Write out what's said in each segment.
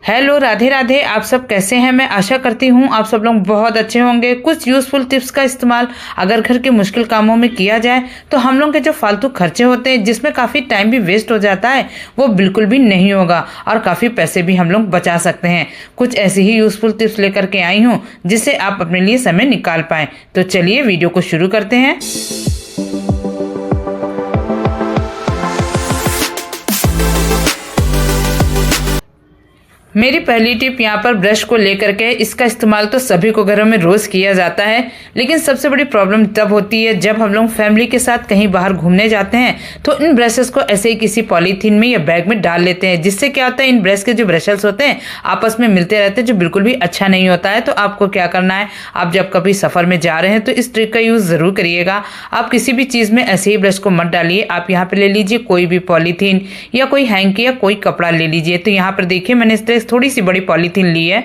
Hello, Radhe Radhe. आप सब कैसे हैं? मैं आशा करती हूँ आप सब लोग बहुत अच्छे होंगे। कुछ यूज़फुल टिप्स का इस्तेमाल अगर घर के मुश्किल कामों में किया जाए तो हम लोग के जो फालतू खर्चे होते हैं जिसमें काफ़ी टाइम भी वेस्ट हो जाता है वो बिल्कुल भी नहीं होगा और काफ़ी पैसे भी हम लोग बचा सकते हैं। कुछ ऐसी ही यूज़फुल टिप्स लेकर के आई हूँ जिससे आप अपने लिए समय निकाल पाएँ। तो चलिए वीडियो को शुरू करते हैं। मेरी पहली टिप यहाँ पर ब्रश को लेकर के, इसका इस्तेमाल तो सभी को घरों में रोज़ किया जाता है, लेकिन सबसे बड़ी प्रॉब्लम तब होती है जब हम लोग फैमिली के साथ कहीं बाहर घूमने जाते हैं तो इन ब्रशेस को ऐसे ही किसी पॉलीथीन में या बैग में डाल लेते हैं, जिससे क्या होता है इन ब्रश के जो ब्रशेस होते हैं आपस में मिलते रहते हैं, जो बिल्कुल भी अच्छा नहीं होता है। तो आपको क्या करना है, आप जब कभी सफ़र में जा रहे हैं तो इस ट्रिक का यूज़ ज़रूर करिएगा। आप किसी भी चीज़ में ऐसे ही ब्रश को मत डालिए। आप यहाँ पर ले लीजिए कोई भी पॉलीथीन या कोई हैंकी या कोई कपड़ा ले लीजिए। तो यहाँ पर देखिए मैंने इस तरह थोड़ी सी बड़ी पॉलीथीन ली है।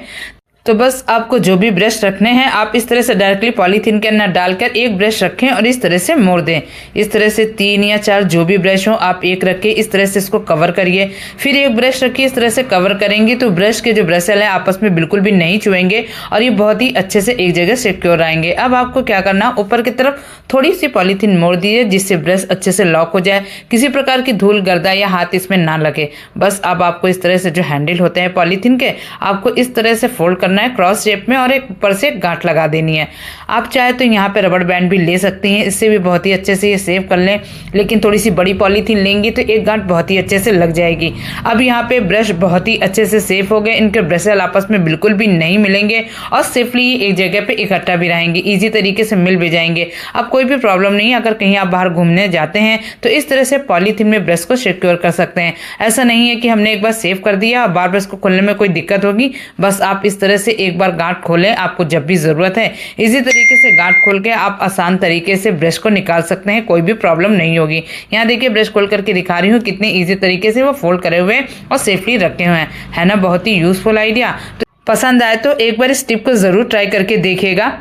तो बस आपको जो भी ब्रश रखने हैं आप इस तरह से डायरेक्टली पॉलीथीन के अंदर डालकर एक ब्रश रखें और इस तरह से मोड़ दें। इस तरह से 3 या 4 जो भी ब्रश हो आप एक रख के इस तरह से इसको कवर करिए। फिर एक ब्रश रखिए, इस तरह से कवर करेंगे तो ब्रश के जो ब्रशल है आपस में बिल्कुल भी नहीं छुएंगे और ये बहुत ही अच्छे से एक जगह सिक्योर आएंगे। अब आपको क्या करना, ऊपर की तरफ थोड़ी सी पॉलीथीन मोड़ दीजिए जिससे ब्रश अच्छे से लॉक हो जाए, किसी प्रकार की धूल गर्दा या हाथ इसमें ना लगे। बस अब आपको इस तरह से जो हैंडल होते हैं पॉलीथीन के, आपको इस तरह से फोल्ड करना है क्रॉस शेप में और एक ऊपर से गांठ लगा देनी है। आप चाहे तो यहाँ पे रबड़ बैंड भी ले सकती हैं, इससे भी बहुत ही अच्छे से ये सेव कर लें, लेकिन थोड़ी सी बड़ी पॉलीथीन लेंगी तो एक गांठ बहुत ही अच्छे से लग जाएगी। अब यहाँ पे ब्रश बहुत ही अच्छे से सेफ हो गए, इनके ब्रशल आपस में बिल्कुल भी नहीं मिलेंगे और सेफली एक जगह पे इकट्ठा भी रहेंगे, ईजी तरीके से मिल भी जाएंगे। अब कोई भी प्रॉब्लम नहीं है, अगर कहीं आप बाहर घूमने जाते हैं तो इस तरह से पॉलीथीन में ब्रश को सिक्योर कर सकते हैं। ऐसा नहीं है कि हमने एक बार सेव कर दिया और बार बार इसको खोलने में कोई दिक्कत होगी। बस आप इस तरह से एक बार गांठ खोलें, आपको जब भी ज़रूरत है इसी तरीके से गांठ खोल के आप आसान तरीके से ब्रश को निकाल सकते हैं, कोई भी प्रॉब्लम नहीं होगी। यहाँ देखिए ब्रश खोल करके दिखा रही हूँ कितने ईजी तरीके से वो फोल्ड करे हुए और सेफली रखे हुए हैं, है ना। बहुत ही यूजफुल आइडिया। तो पसंद आए तो एक बार इस टिप को ज़रूर ट्राई करके देखिएगा।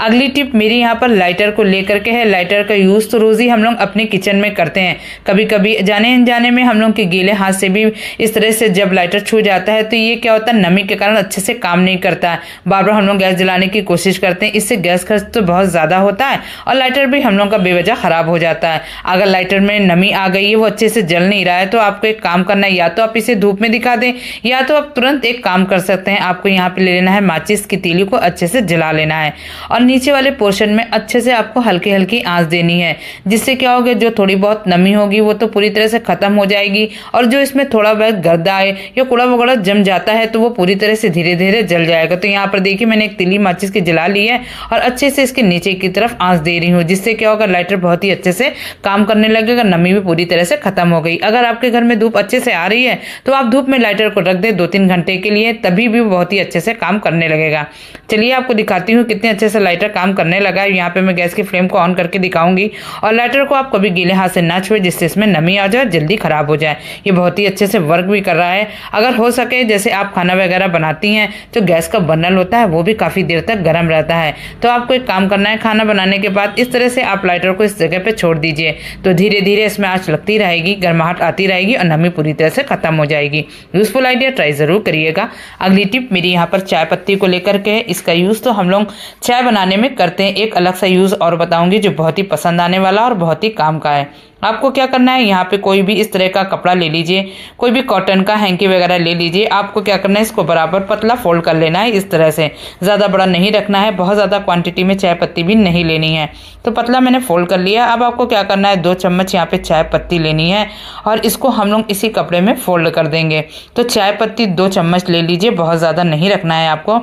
अगली टिप मेरी यहाँ पर लाइटर को लेकर के है। लाइटर का यूज़ तो रोज़ ही हम लोग अपने किचन में करते हैं। कभी कभी जाने अनजाने में हम लोग के गीले हाथ से भी इस तरह से जब लाइटर छू जाता है तो ये क्या होता है, नमी के कारण अच्छे से काम नहीं करता है। बार बार हम लोग गैस जलाने की कोशिश करते हैं, इससे गैस खर्च तो बहुत ज़्यादा होता है और लाइटर भी हम लोग का बेवजह ख़राब हो जाता है। अगर लाइटर में नमी आ गई है, वो अच्छे से जल नहीं रहा है, तो आपको एक काम करना है, या तो आप इसे धूप में दिखा दें या तो आप तुरंत एक काम कर सकते हैं। आपको यहाँ पर ले लेना है माचिस की तीली को अच्छे से जला लेना है और नीचे वाले पोर्शन में अच्छे से आपको हल्की हल्की आंच देनी है, जिससे क्या होगा, जो थोड़ी बहुत नमी होगी वो तो पूरी तरह से खत्म हो जाएगी और जो इसमें थोड़ा बहुत गर्दा है या कूड़ा वगैरह जम जाता है तो वो पूरी तरह से धीरे धीरे जल जाएगा। तो यहाँ पर देखिए मैंने एक तीली माचिस की जला ली है और अच्छे से इसके नीचे की तरफ आंच दे रही हूँ, जिससे क्या होगा, लाइटर बहुत ही अच्छे से काम करने लगेगा, नमी भी पूरी तरह से खत्म हो गई। अगर आपके घर में धूप अच्छे से आ रही है तो आप धूप में लाइटर को रख दें 2-3 घंटे के लिए, तभी भी बहुत ही अच्छे से काम करने लगेगा। चलिए आपको दिखाती हूँ कितने अच्छे से लाइटर काम करने लगा है। यहाँ पे मैं गैस की फ्लेम को ऑन करके दिखाऊंगी और लाइटर को आप कभी गीले हाथ से ना छुए, जिससे इसमें नमी आ जाए, जल्दी खराब हो जाए। ये बहुत ही अच्छे से वर्क भी कर रहा है। अगर हो सके, जैसे आप खाना वगैरह बनाती हैं तो गैस का बर्नर होता है वो भी काफ़ी देर तक गर्म रहता है, तो आपको एक काम करना है, खाना बनाने के बाद इस तरह से आप लाइटर को इस जगह पर छोड़ दीजिए, तो धीरे धीरे इसमें आँच लगती रहेगी, गर्माहट आती रहेगी और नमी पूरी तरह से खत्म हो जाएगी। यूजफुल आइडिया, ट्राई ज़रूर करिएगा। अगली टिप मेरी यहाँ पर चाय पत्ती को लेकर के है। इसका यूज़ तो हम लोग चाय बनाने में करते हैं, एक अलग सा यूज़ और बताऊंगी जो बहुत ही पसंद आने वाला और बहुत ही काम का है। आपको क्या करना है, यहाँ पे कोई भी इस तरह का कपड़ा ले लीजिए, कोई भी कॉटन का हैंकी वगैरह ले लीजिए। आपको क्या करना है, इसको बराबर पतला फोल्ड कर लेना है इस तरह से, ज़्यादा बड़ा नहीं रखना है, बहुत ज़्यादा क्वांटिटी में चाय पत्ती भी नहीं लेनी है। तो पतला मैंने फोल्ड कर लिया। अब आपको क्या करना है, 2 चम्मच यहाँ पे चाय पत्ती लेनी है और इसको हम लोग इसी कपड़े में फोल्ड कर देंगे। तो चाय पत्ती 2 चम्मच ले लीजिए, बहुत ज़्यादा नहीं रखना है आपको।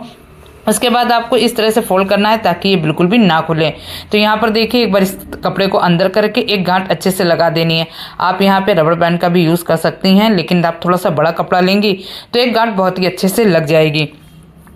उसके बाद आपको इस तरह से फोल्ड करना है ताकि ये बिल्कुल भी ना खुले। तो यहाँ पर देखिए एक बार इस कपड़े को अंदर करके एक गांठ अच्छे से लगा देनी है। आप यहाँ पे रबड़ बैंड का भी यूज़ कर सकती हैं, लेकिन आप थोड़ा सा बड़ा कपड़ा लेंगी तो एक गांठ बहुत ही अच्छे से लग जाएगी।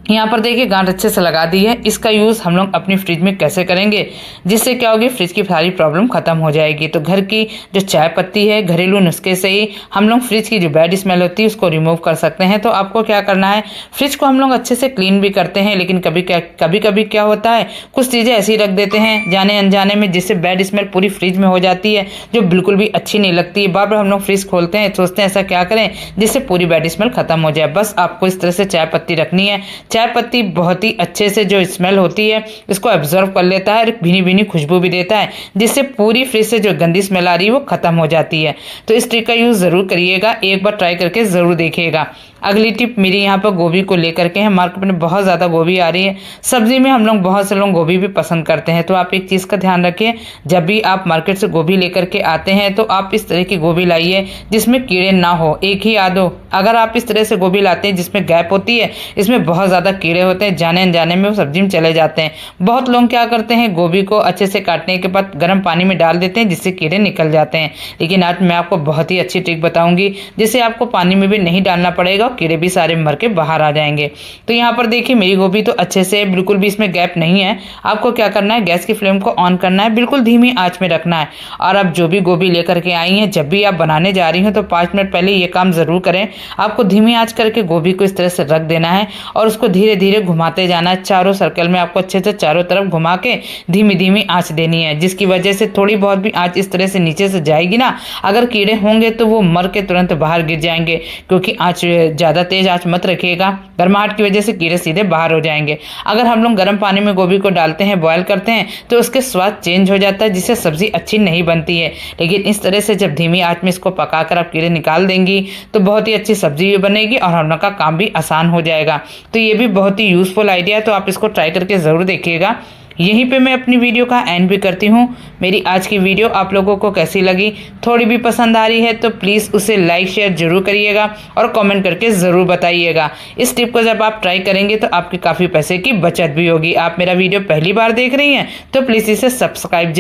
यहाँ पर देखिए गांठ अच्छे से लगा दी है। इसका यूज़ हम लोग अपनी फ्रिज में कैसे करेंगे जिससे क्या होगी, फ्रिज की सारी प्रॉब्लम खत्म हो जाएगी। तो घर की जो चाय पत्ती है, घरेलू नुस्खे से ही हम लोग फ्रिज की जो बैड स्मेल होती है उसको रिमूव कर सकते हैं। तो आपको क्या करना है, फ्रिज को हम लोग अच्छे से क्लीन भी करते हैं, लेकिन कभी कभी क्या होता है, कुछ चीज़ें ऐसी रख देते हैं जाने अनजाने में, जिससे बैड स्मेल पूरी फ्रिज में हो जाती है, जो बिल्कुल भी अच्छी नहीं लगती है। बार बार हम लोग फ्रिज खोलते हैं, सोचते हैं ऐसा क्या करें जिससे पूरी बैड स्मेल खत्म हो जाए। बस आपको इस तरह से चाय पत्ती रखनी है। चाय पत्ती बहुत ही अच्छे से जो स्मेल होती है इसको एब्जॉर्व कर लेता है और भीनी भीनी खुशबू भी देता है, जिससे पूरी फ्रिज से जो गंदी स्मेल आ रही है वो खत्म हो जाती है। तो इस ट्रिक का यूज़ ज़रूर करिएगा, एक बार ट्राई करके ज़रूर देखिएगा। अगली टिप मेरी यहाँ पर गोभी को लेकर के है। मार्केट में बहुत ज़्यादा गोभी आ रही है, सब्जी में हम लोग बहुत से लोग गोभी भी पसंद करते हैं। तो आप एक चीज़ का ध्यान रखिए, जब भी आप मार्केट से गोभी लेकर के आते हैं तो आप इस तरह की गोभी लाइए जिसमें कीड़े ना हो, एक ही या दो। अगर आप इस तरह से गोभी लाते हैं जिसमें गैप होती है, इसमें बहुत ज़्यादा कीड़े होते हैं, जाने अनजाने में वो सब्जी में चले जाते हैं। बहुत लोग क्या करते हैं, गोभी को अच्छे से काटने के बाद गर्म पानी में डाल देते हैं जिससे कीड़े निकल जाते हैं। लेकिन आज मैं आपको बहुत ही अच्छी ट्रिक बताऊंगी जिससे आपको पानी में भी नहीं डालना पड़ेगा, कीड़े भी सारे मर के बाहर आ जाएंगे। तो यहाँ पर देखिए मेरी गोभी तो अच्छे से, बिल्कुल भी इसमें गैप नहीं है। आपको क्या करना है, गैस की फ्लेम को ऑन करना है, बिल्कुल धीमी आंच में रखना है। और आप जो भी गोभी लेकर के आई हैं, जब भी आप बनाने जा रही हैं तो 5 मिनट पहले ये काम जरूर करें। आपको धीमी आंच करके गोभी को इस तरह से रख देना है और उसको धीरे धीरे घुमाते जाना है। चारों सर्कल में आपको अच्छे से चारों तरफ घुमा के धीमी धीमी आंच देनी है, जिसकी वजह से थोड़ी बहुत भी आंच इस तरह से नीचे से जाएगी ना, अगर कीड़े होंगे तो वो मर के तुरंत बाहर गिर जाएंगे। क्योंकि आंच ज़्यादा तेज आंच मत रखिएगा, गर्माहट की वजह से कीड़े सीधे बाहर हो जाएंगे। अगर हम लोग गर्म पानी में गोभी को डालते हैं, बॉयल करते हैं, तो उसके स्वाद चेंज हो जाता है, जिससे सब्जी अच्छी नहीं बनती है। लेकिन इस तरह से जब धीमी आंच में इसको पकाकर आप कीड़े निकाल देंगी तो बहुत ही अच्छी सब्जी भी बनेगी और हम लोग का काम भी आसान हो जाएगा। तो ये भी बहुत ही यूजफुल आइडिया है, तो आप इसको ट्राई करके ज़रूर देखिएगा। यहीं पे मैं अपनी वीडियो का एंड भी करती हूँ। मेरी आज की वीडियो आप लोगों को कैसी लगी, थोड़ी भी पसंद आ रही है तो प्लीज़ उसे लाइक शेयर जरूर करिएगा और कमेंट करके ज़रूर बताइएगा। इस टिप को जब आप ट्राई करेंगे तो आपके काफ़ी पैसे की बचत भी होगी। आप मेरा वीडियो पहली बार देख रही हैं तो प्लीज़ इसे सब्सक्राइब